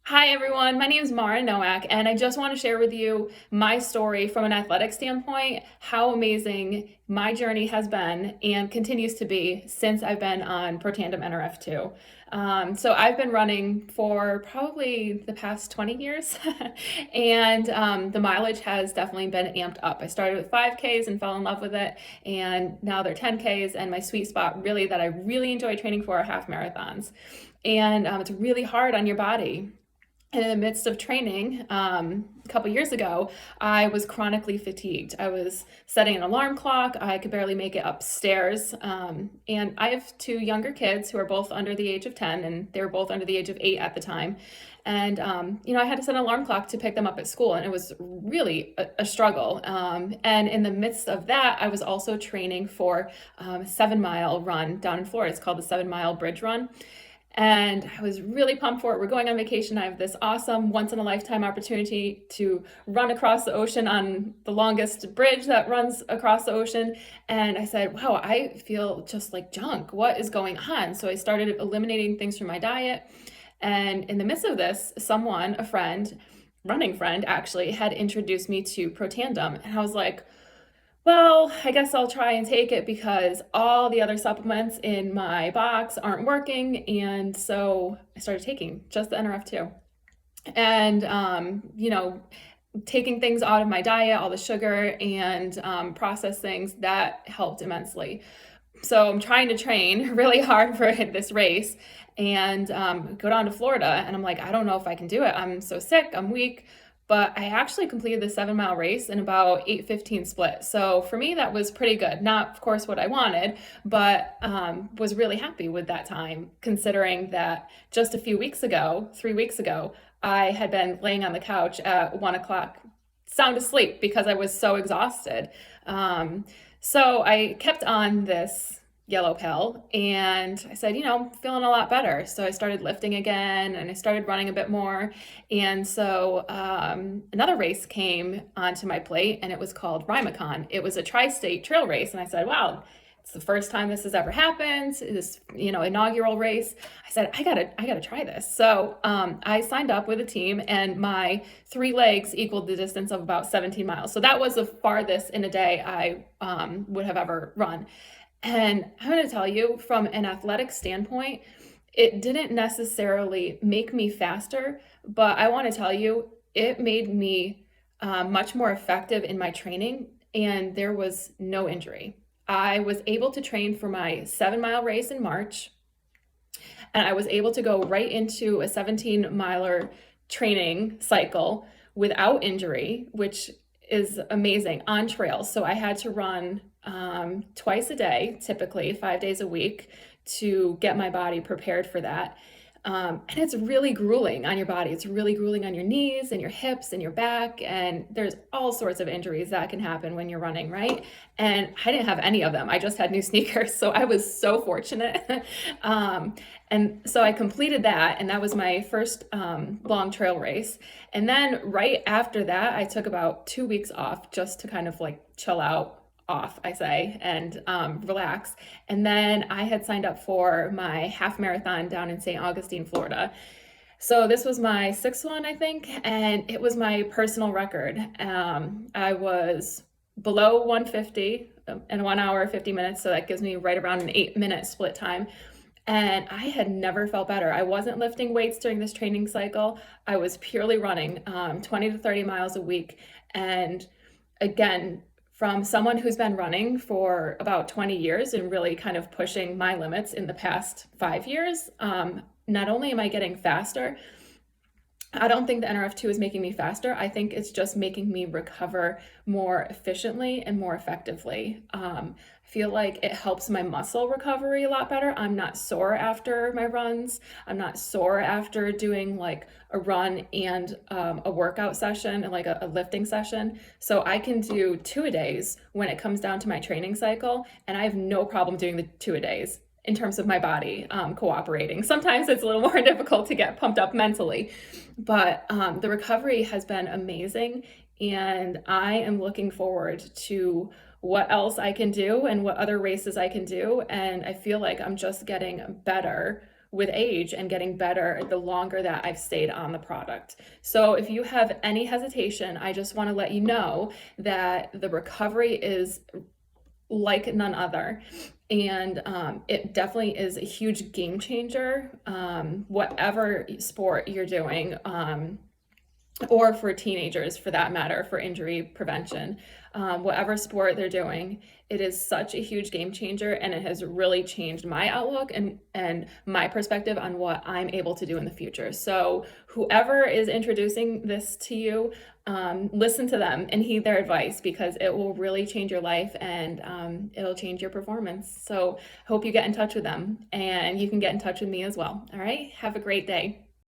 Hi everyone, my name is Mara Nowak, and I just want to share with you my story from an athletic standpoint, how amazing my journey has been and continues to be since I've been on Protandim NRF2. So I've been running for probably the past 20 years, and the mileage has definitely been amped up. I started with 5Ks and fell in love with it, and now they're 10Ks, and my sweet spot really that I really enjoy training for are half marathons. And it's really hard on your body. And in the midst of training, a couple years ago, I was chronically fatigued. I was setting an alarm clock. I could barely make it upstairs. And I have two younger kids who are both under the age of 10, and they were both under the age of 8 at the time. And, I had to set an alarm clock to pick them up at school, and it was really a struggle. And in the midst of that, I was also training for a 7 mile run down in Florida. It's called the 7 Mile Bridge Run. And I was really pumped for it. We're going on vacation. I have this awesome once in a lifetime opportunity to run across the ocean on the longest bridge that runs across the ocean. And I said, wow, I feel just like junk. What is going on? So I started eliminating things from my diet. And in the midst of this, someone, a friend, running friend actually, had introduced me to Protandim. And I was like, well, I guess I'll try and take it because all the other supplements in my box aren't working. And so I started taking just the NRF2. And, taking things out of my diet, all the sugar and processed things, that helped immensely. So I'm trying to train really hard for this race and go down to Florida. And I'm like, I don't know if I can do it. I'm so sick, I'm weak. But I actually completed the 7 mile race in about 8:15 split. So for me, that was pretty good. Not, of course, what I wanted, but was really happy with that time, considering that just a few weeks ago, 3 weeks ago, I had been laying on the couch at 1 o'clock, sound asleep because I was so exhausted. So I kept on this yellow pill and I said, feeling a lot better. So I started lifting again and I started running a bit more. And so another race came onto my plate and it was called Rymacon. It was a tri-state trail race. And I said, wow, it's the first time this has ever happened, this, inaugural race. I said, I gotta try this. So I signed up with a team and my 3 legs equaled the distance of about 17 miles. So that was the farthest in a day I would have ever run. And I'm going to tell you, from an athletic standpoint, it didn't necessarily make me faster, but I want to tell you, it made me much more effective in my training, and there was no injury. I was able to train for my 7 mile race in March, and I was able to go right into a 17 miler training cycle without injury, which is amazing, on trails. So I had to run twice a day, typically 5 days a week, to get my body prepared for that. And it's really grueling on your body. It's really grueling on your knees and your hips and your back. And there's all sorts of injuries that can happen when you're running, right? And I didn't have any of them. I just had new sneakers. So I was so fortunate. And so I completed that. And that was my first long trail race. And then right after that, I took about 2 weeks off just to kind of like chill out, off, I say, and relax. And then I had signed up for my half marathon down in St. Augustine, Florida. So this was my 6th one, I think, and it was my personal record. I was below 150 in 1 hour, 50 minutes. So that gives me right around an 8-minute split time. And I had never felt better. I wasn't lifting weights during this training cycle. I was purely running 20 to 30 miles a week. And again, from someone who's been running for about 20 years and really kind of pushing my limits in the past 5 years, not only am I getting faster, I don't think the NRF2 is making me faster. I think it's just making me recover more efficiently and more effectively. I feel like it helps my muscle recovery a lot better. I'm not sore after my runs. I'm not sore after doing like a run and a workout session and like a lifting session. So I can do 2-a-days when it comes down to my training cycle, and I have no problem doing the 2-a-days in terms of my body cooperating. Sometimes it's a little more difficult to get pumped up mentally, but the recovery has been amazing. And I am looking forward to what else I can do and what other races I can do. And I feel like I'm just getting better with age and getting better the longer that I've stayed on the product. So if you have any hesitation, I just want to let you know that the recovery is like none other. And it definitely is a huge game changer, whatever sport you're doing, or for teenagers for that matter, for injury prevention. Whatever sport they're doing, it is such a huge game changer, and it has really changed my outlook and my perspective on what I'm able to do in the future. So whoever is introducing this to you, listen to them and heed their advice, because it will really change your life, and it'll change your performance. So hope you get in touch with them, and you can get in touch with me as well. All right, have a great day.